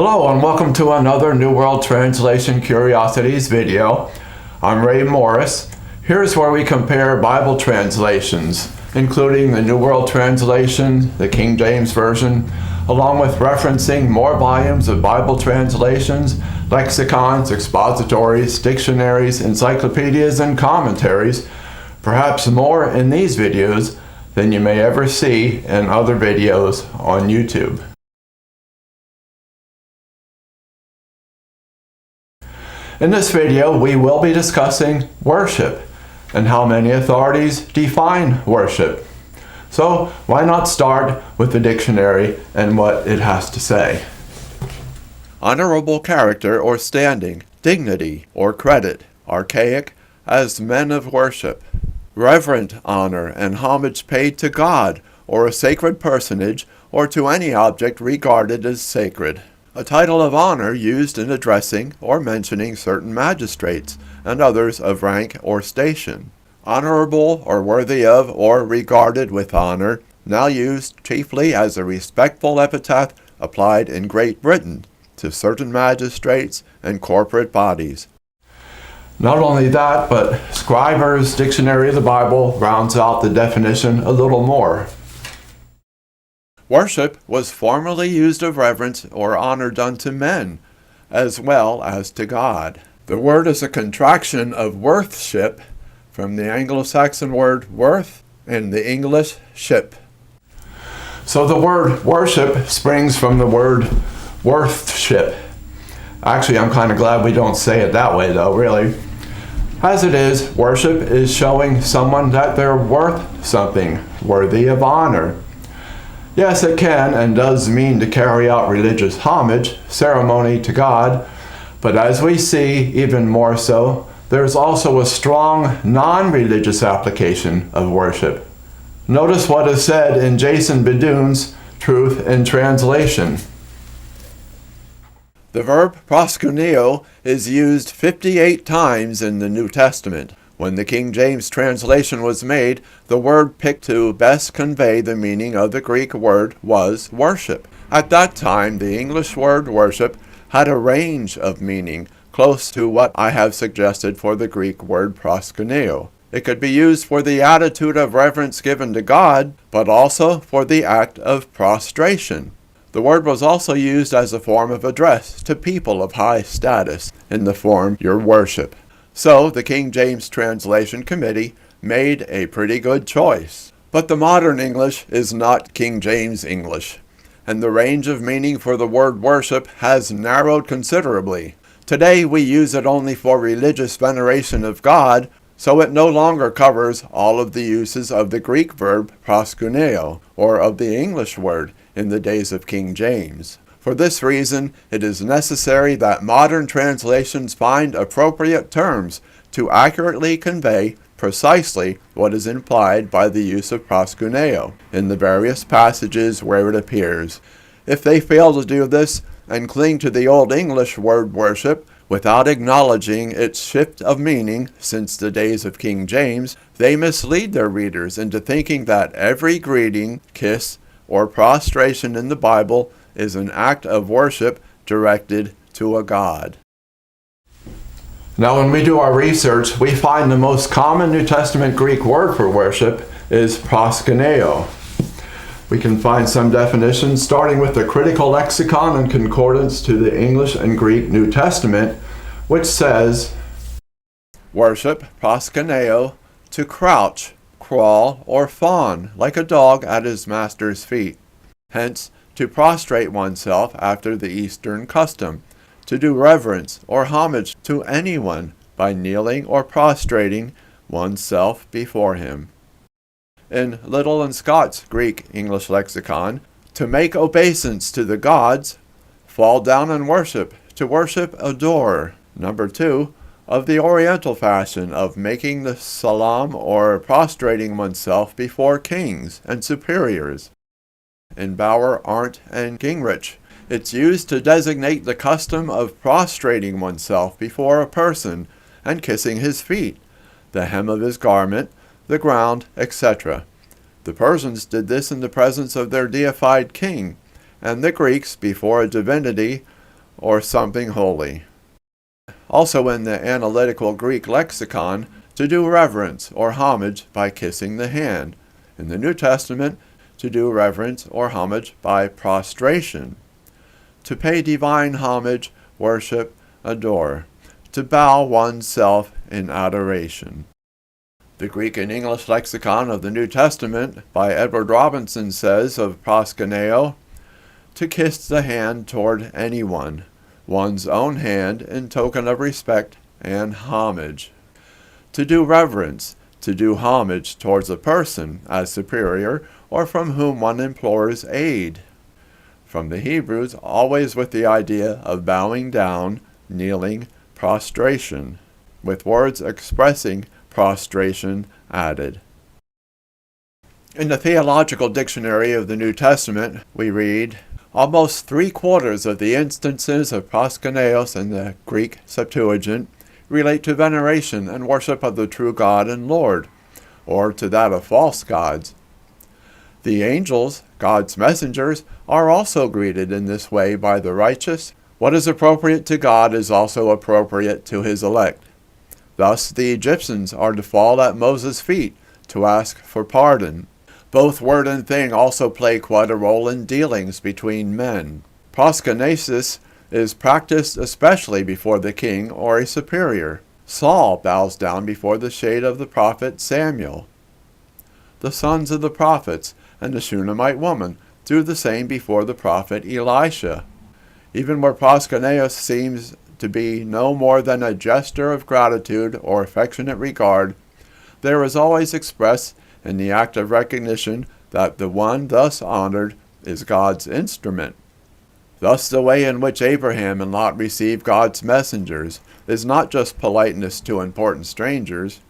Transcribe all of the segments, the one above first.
Hello and welcome to another New World Translation Curiosities video. I'm Ray Morris. Here's where we compare Bible translations, including the New World Translation, the King James Version, along with referencing more volumes of Bible translations, lexicons, expositories, dictionaries, encyclopedias, and commentaries, perhaps more in these videos than you may ever see in other videos on YouTube. In this video, we will be discussing worship and how many authorities define worship. So why not start with the dictionary and what it has to say? Honorable character or standing, dignity or credit, archaic, as men of worship. Reverent honor and homage paid to God or a sacred personage or to any object regarded as sacred. A title of honor used in addressing or mentioning certain magistrates and others of rank or station. Honorable or worthy of or regarded with honor, now used chiefly as a respectful epithet applied in Great Britain to certain magistrates and corporate bodies. Not only that, but Scriber's Dictionary of the Bible rounds out the definition a little more. Worship was formerly used of reverence or honor done to men, as well as to God. The word is a contraction of worthship, from the Anglo-Saxon word worth and the English ship. So the word worship springs from the word worthship. Actually, I'm kind of glad we don't say it that way, though, really. As it is, worship is showing someone that they're worth something, worthy of honor. Yes, it can and does mean to carry out religious homage, ceremony to God, but as we see, even more so, there's also a strong non-religious application of worship. Notice what is said in Jason Bedoun's Truth in Translation. The verb proskuneo is used 58 times in the New Testament. When the King James translation was made, the word picked to best convey the meaning of the Greek word was worship. At that time, the English word worship had a range of meaning close to what I have suggested for the Greek word proskuneo. It could be used for the attitude of reverence given to God, but also for the act of prostration. The word was also used as a form of address to people of high status in the form your worship. So the King James Translation Committee made a pretty good choice. But the modern English is not King James English, and the range of meaning for the word worship has narrowed considerably. Today we use it only for religious veneration of God, so it no longer covers all of the uses of the Greek verb proskuneo, or of the English word in the days of King James. For this reason, it is necessary that modern translations find appropriate terms to accurately convey precisely what is implied by the use of proskuneo in the various passages where it appears. If they fail to do this and cling to the Old English word worship without acknowledging its shift of meaning since the days of King James, they mislead their readers into thinking that every greeting, kiss, or prostration in the Bible is an act of worship directed to a god. Now when we do our research, we find the most common New Testament Greek word for worship is proscaneo. We can find some definitions starting with the critical lexicon and concordance to the English and Greek New Testament, which says, worship, proscaneo, to crouch, crawl, or fawn like a dog at his master's feet. Hence, to prostrate oneself after the Eastern custom, to do reverence or homage to anyone by kneeling or prostrating oneself before him. In Little and Scott's Greek English lexicon, to make obeisance to the gods, fall down and worship, to worship, adore. Number 2, of the Oriental fashion of making the salam or prostrating oneself before kings and superiors. In Bauer, Arndt, and Gingrich, it's used to designate the custom of prostrating oneself before a person and kissing his feet, the hem of his garment, the ground, etc. The Persians did this in the presence of their deified king, and the Greeks, before a divinity, or something holy. Also in the analytical Greek lexicon, to do reverence or homage by kissing the hand. In the New Testament, to do reverence or homage by prostration. To pay divine homage, worship, adore. To bow oneself in adoration. The Greek and English lexicon of the New Testament by Edward Robinson says of proscaneo, to kiss the hand toward anyone, one's own hand in token of respect and homage. To do reverence, to do homage towards a person as superior or from whom one implores aid. From the Hebrews, always with the idea of bowing down, kneeling, prostration, with words expressing prostration added. In the Theological Dictionary of the New Testament, we read, almost 3/4 of the instances of proskuneos in the Greek Septuagint relate to veneration and worship of the true God and Lord, or to that of false gods. The angels, God's messengers, are also greeted in this way by the righteous. What is appropriate to God is also appropriate to his elect. Thus the Egyptians are to fall at Moses' feet to ask for pardon. Both word and thing also play quite a role in dealings between men. Proscanesis is practiced especially before the king or a superior. Saul bows down before the shade of the prophet Samuel. The sons of the prophets and the Shunammite woman do the same before the prophet Elisha. Even where proscaneos seems to be no more than a gesture of gratitude or affectionate regard, there is always expressed in the act of recognition that the one thus honored is God's instrument. Thus the way in which Abraham and Lot received God's messengers is not just politeness to important strangers.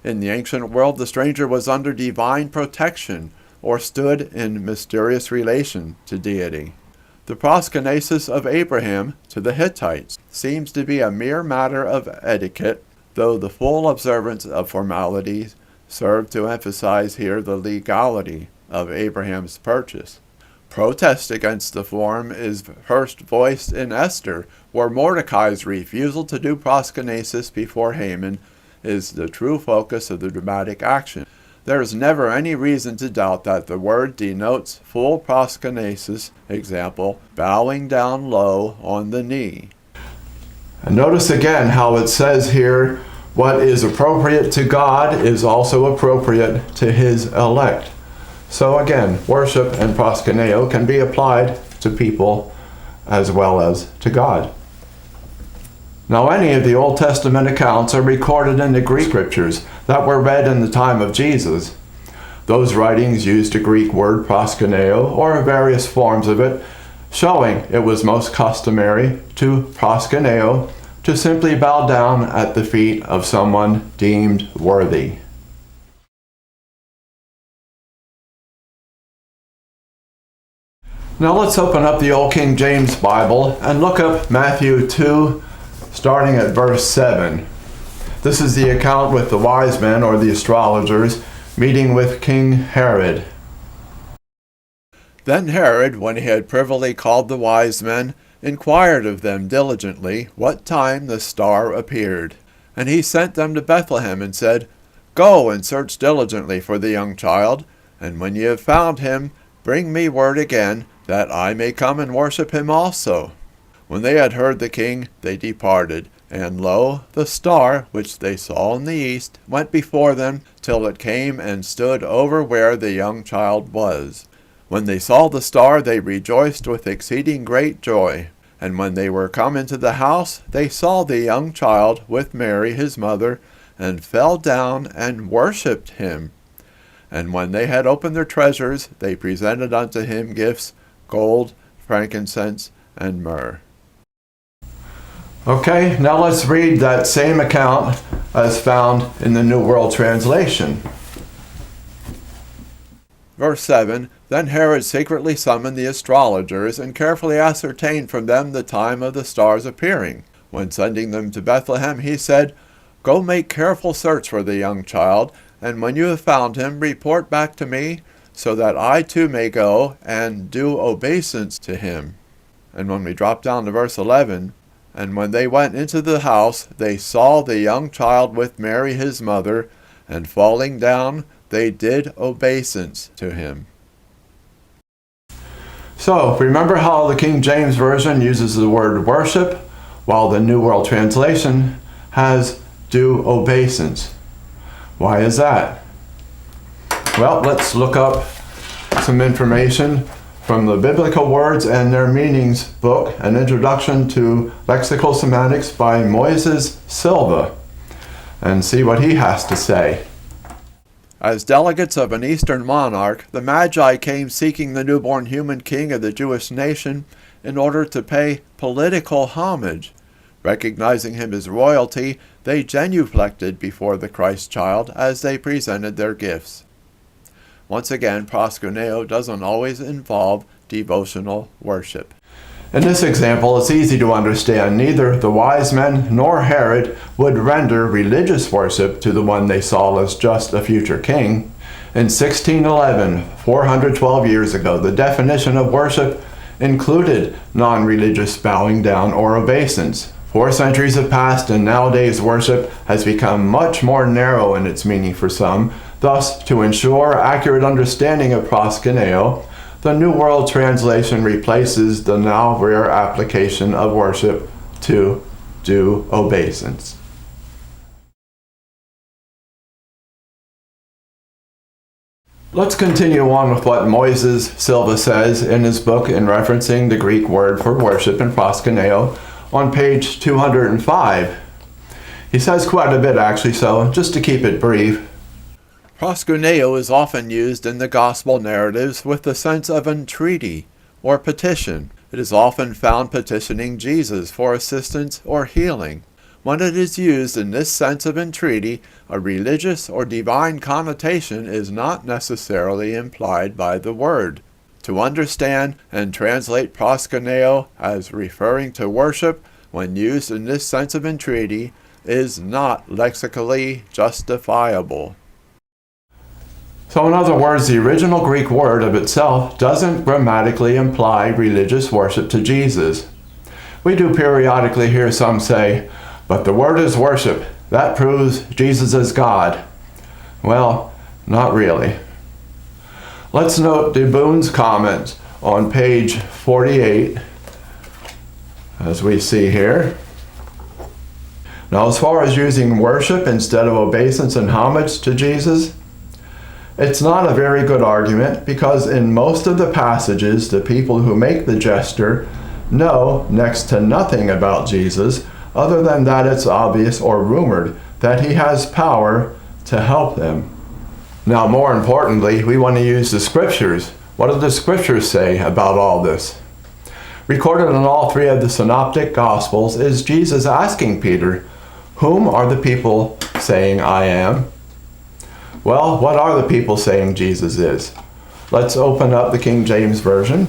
In the ancient world, the stranger was under divine protection or stood in mysterious relation to deity. The proscanesis of Abraham to the Hittites seems to be a mere matter of etiquette, though the full observance of formalities serve to emphasize here the legality of Abraham's purchase. Protest against the form is first voiced in Esther, where Mordecai's refusal to do proscanesis before Haman is the true focus of the dramatic action. There is never any reason to doubt that the word denotes full proscanesis, example, bowing down low on the knee. And notice again how it says here, what is appropriate to God is also appropriate to his elect. So again, worship and proscaneo can be applied to people as well as to God. Now, any of the Old Testament accounts are recorded in the Greek scriptures that were read in the time of Jesus. Those writings used the Greek word proskuneo, or various forms of it, showing it was most customary to proskuneo, to simply bow down at the feet of someone deemed worthy. Now let's open up the Old King James Bible and look up Matthew 2, starting at verse 7. This is the account with the wise men, or the astrologers, meeting with King Herod. Then Herod, when he had privily called the wise men, inquired of them diligently what time the star appeared. And he sent them to Bethlehem, and said, Go and search diligently for the young child, and when ye have found him, bring me word again, that I may come and worship him also. When they had heard the king, they departed. And lo, the star, which they saw in the east, went before them, till it came and stood over where the young child was. When they saw the star, they rejoiced with exceeding great joy. And when they were come into the house, they saw the young child with Mary his mother, and fell down and worshipped him. And when they had opened their treasures, they presented unto him gifts, gold, frankincense, and myrrh. Okay, now let's read that same account as found in the New World Translation. Verse 7, Then Herod secretly summoned the astrologers, and carefully ascertained from them the time of the star's appearing. When sending them to Bethlehem, he said, Go make careful search for the young child, and when you have found him, report back to me, so that I too may go and do obeisance to him. And when we drop down to verse 11, and when they went into the house, they saw the young child with Mary his mother, and falling down, they did obeisance to him. So, remember how the King James Version uses the word worship, while the New World Translation has do obeisance. Why is that? Well, let's look up some information from the Biblical Words and Their Meanings book, An Introduction to Lexical Semantics by Moises Silva, and see what he has to say. As delegates of an Eastern monarch, the Magi came seeking the newborn human king of the Jewish nation in order to pay political homage. Recognizing him as royalty, they genuflected before the Christ child as they presented their gifts. Once again, proskuneo doesn't always involve devotional worship. In this example, it's easy to understand neither the wise men nor Herod would render religious worship to the one they saw as just a future king. In 1611, 412 years ago, the definition of worship included non-religious bowing down or obeisance. 4 centuries have passed, and nowadays worship has become much more narrow in its meaning for some. Thus, to ensure accurate understanding of proskuneo, the New World Translation replaces the now rare application of worship to do obeisance. Let's continue on with what Moises Silva says in his book in referencing the Greek word for worship in proskuneo on page 205. He says quite a bit actually, so just to keep it brief. Proskuneo is often used in the gospel narratives with the sense of entreaty or petition. It is often found petitioning Jesus for assistance or healing. When it is used in this sense of entreaty, a religious or divine connotation is not necessarily implied by the word. To understand and translate proskuneo as referring to worship when used in this sense of entreaty is not lexically justifiable. So in other words, the original Greek word of itself doesn't grammatically imply religious worship to Jesus. We do periodically hear some say, but the word is worship. That proves Jesus is God. Well, not really. Let's note de Boon's comment on page 48, as we see here. Now, as far as using worship instead of obeisance and homage to Jesus, it's not a very good argument because in most of the passages, the people who make the gesture know next to nothing about Jesus other than that it's obvious or rumored that he has power to help them. Now, more importantly, we want to use the scriptures. What do the scriptures say about all this? Recorded in all 3 of the synoptic gospels is Jesus asking Peter, "Whom are the people saying I am?" Well, what are the people saying Jesus is? Let's open up the King James Version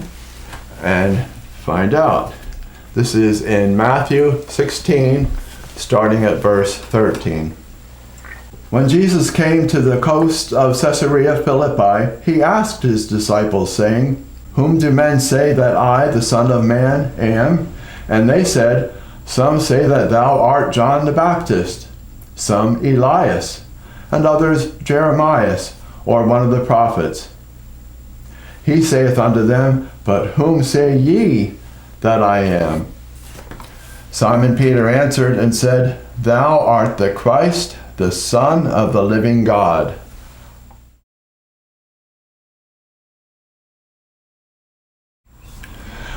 and find out. This is in Matthew 16, starting at verse 13. When Jesus came to the coast of Caesarea Philippi, he asked his disciples, saying, "Whom do men say that I, the Son of Man, am?" And they said, "Some say that thou art John the Baptist, some Elias, and others Jeremias, or one of the prophets." He saith unto them, "But whom say ye that I am?" Simon Peter answered and said, "Thou art the Christ, the Son of the living God."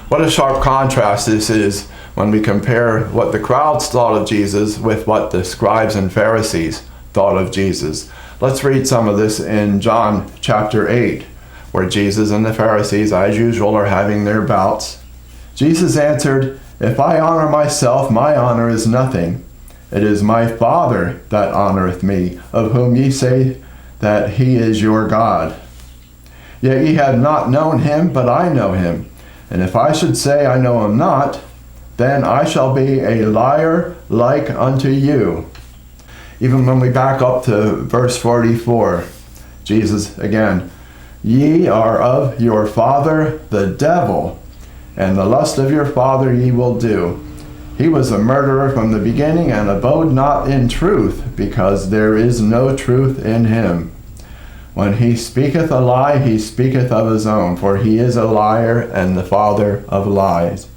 What a sharp contrast this is when we compare what the crowds thought of Jesus with what the scribes and Pharisees thought of Jesus. Let's read some of this in John chapter 8, where Jesus and the Pharisees, as usual, are having their bouts. Jesus answered, "If I honor myself, my honor is nothing. It is my Father that honoreth me, of whom ye say that he is your God. Yet ye have not known him, but I know him. And if I should say I know him not, then I shall be a liar like unto you." Even when we back up to verse 44, Jesus again, "Ye are of your father the devil, and the lust of your father ye will do. He was a murderer from the beginning, and abode not in truth, because there is no truth in him. When he speaketh a lie, he speaketh of his own, for he is a liar and the father of lies.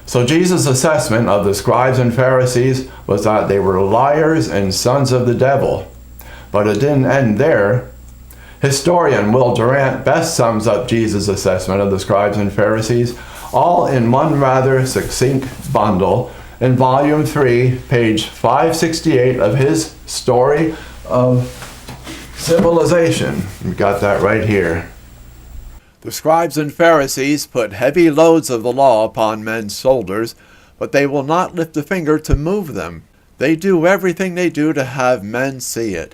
So Jesus' assessment of the scribes and Pharisees was that they were liars and sons of the devil. But it didn't end there. Historian Will Durant best sums up Jesus' assessment of the scribes and Pharisees all in one rather succinct bundle in Volume 3, page 568 of his Story of Civilization. We've got that right here. The scribes and Pharisees put heavy loads of the law upon men's shoulders, but they will not lift a finger to move them. They do everything they do to have men see it.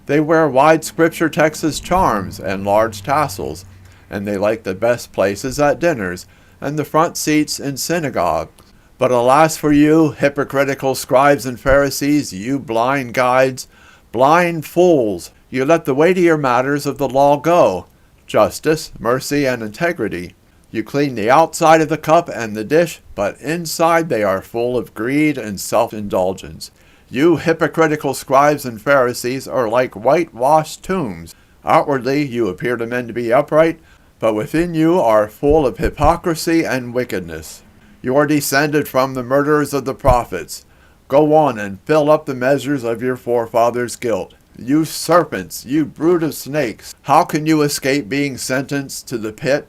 They wear wide scripture texts as charms and large tassels, and they like the best places at dinners and the front seats in synagogues. But alas for you, hypocritical scribes and Pharisees, you blind guides, blind fools! You let the weightier matters of the law go, justice, mercy, and integrity. You clean the outside of the cup and the dish, but inside they are full of greed and self-indulgence. You hypocritical scribes and Pharisees are like whitewashed tombs. Outwardly you appear to men to be upright, but within you are full of hypocrisy and wickedness. You are descended from the murderers of the prophets. Go on and fill up the measures of your forefathers' guilt. You serpents, you brood of snakes, how can you escape being sentenced to the pit?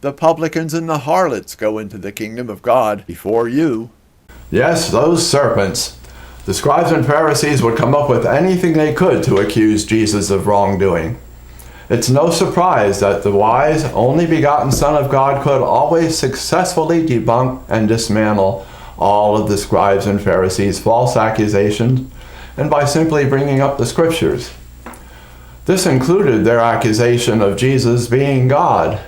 The publicans and the harlots go into the kingdom of God before you. Yes, those serpents. The scribes and Pharisees would come up with anything they could to accuse Jesus of wrongdoing. It's no surprise that the wise, only begotten Son of God could always successfully debunk and dismantle all of the scribes and Pharisees' false accusations, and by simply bringing up the scriptures. This included their accusation of Jesus being God.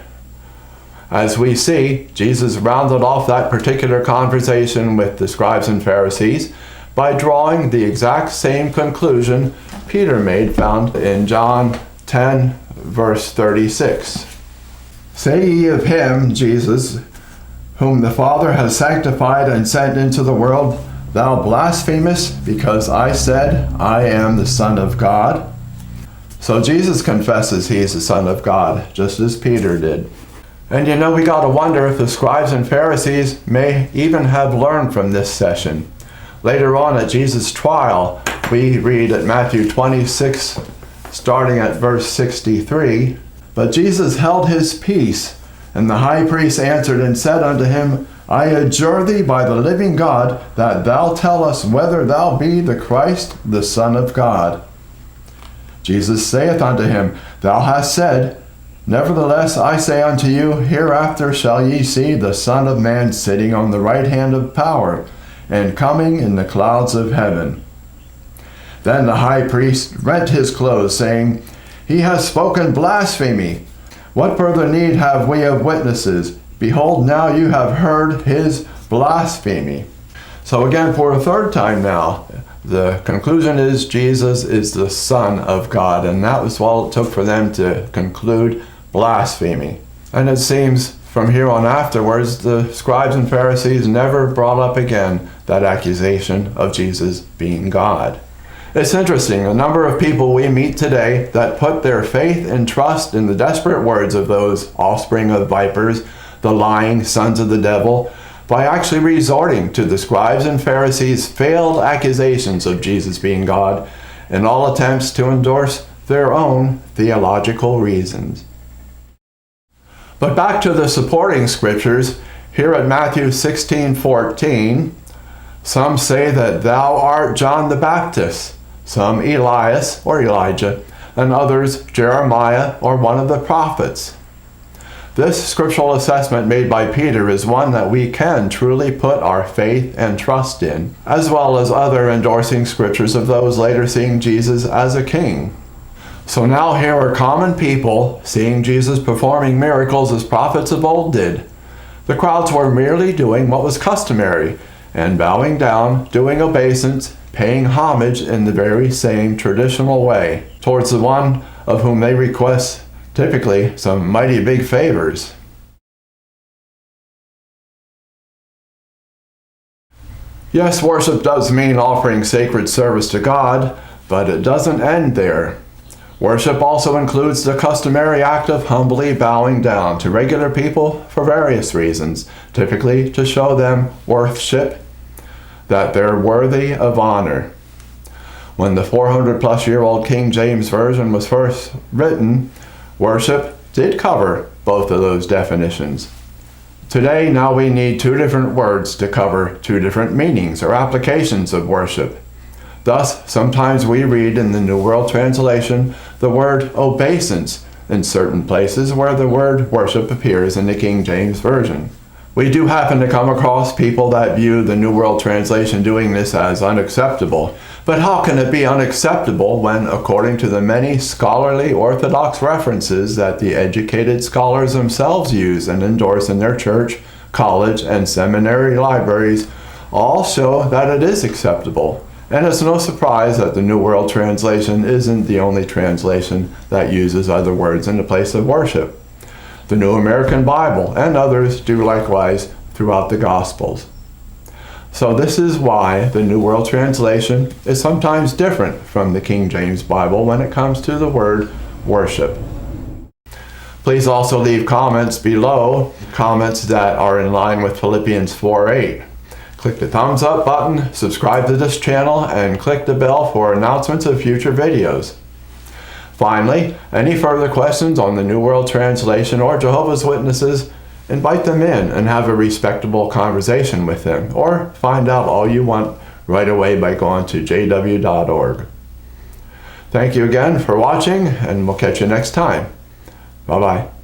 As we see, Jesus rounded off that particular conversation with the scribes and Pharisees by drawing the exact same conclusion Peter made, found in John 10, verse 36. Say ye of him, Jesus, whom the Father has sanctified and sent into the world, thou blasphemest, because I said, I am the Son of God. So Jesus confesses he is the Son of God, just as Peter did. And you know, we got to wonder if the scribes and Pharisees may even have learned from this session. Later on at Jesus' trial, we read at Matthew 26, starting at verse 63, But Jesus held his peace, and the high priest answered and said unto him, I adjure thee by the living God, that thou tell us whether thou be the Christ, the Son of God. Jesus saith unto him, Thou hast said, Nevertheless I say unto you, hereafter shall ye see the Son of Man sitting on the right hand of power, and coming in the clouds of heaven. Then the high priest rent his clothes, saying, He has spoken blasphemy. What further need have we of witnesses? Behold, now you have heard his blasphemy. So again, for a third time now, the conclusion is Jesus is the Son of God, and that was all it took for them to conclude blasphemy. And it seems from here on afterwards, the scribes and Pharisees never brought up again that accusation of Jesus being God. It's interesting, a number of people we meet today that put their faith and trust in the desperate words of those offspring of vipers, the lying sons of the devil, by actually resorting to the scribes and Pharisees' failed accusations of Jesus being God in all attempts to endorse their own theological reasons. But back to the supporting scriptures, here at Matthew 16:14, some say that thou art John the Baptist, some Elias or Elijah, and others Jeremiah or one of the prophets. This scriptural assessment made by Peter is one that we can truly put our faith and trust in, as well as other endorsing scriptures of those later seeing Jesus as a king. So now here are common people seeing Jesus performing miracles as prophets of old did. The crowds were merely doing what was customary, and bowing down, doing obeisance, paying homage in the very same traditional way towards the one of whom they request typically some mighty big favors. Yes, worship does mean offering sacred service to God, but it doesn't end there. Worship also includes the customary act of humbly bowing down to regular people for various reasons, typically to show them worship, that they're worthy of honor. When the 400-plus-year-old King James Version was first written, worship did cover both of those definitions. Today, now we need two different words to cover two different meanings or applications of worship. Thus, sometimes we read in the New World Translation the word obeisance in certain places where the word worship appears in the King James Version. We do happen to come across people that view the New World Translation doing this as unacceptable. But how can it be unacceptable when, according to the many scholarly Orthodox references that the educated scholars themselves use and endorse in their church, college, and seminary libraries, all show that it is acceptable? And it's no surprise that the New World Translation isn't the only translation that uses other words in the place of worship. The New American Bible and others do likewise throughout the Gospels. So this is why the New World Translation is sometimes different from the King James Bible when it comes to the word worship. Please also leave comments below, comments that are in line with Philippians 4:8. Click the thumbs up button, subscribe to this channel, and click the bell for announcements of future videos. Finally, any further questions on the New World Translation or Jehovah's Witnesses, invite them in and have a respectable conversation with them, or find out all you want right away by going to jw.org. Thank you again for watching, and we'll catch you next time. Bye-bye.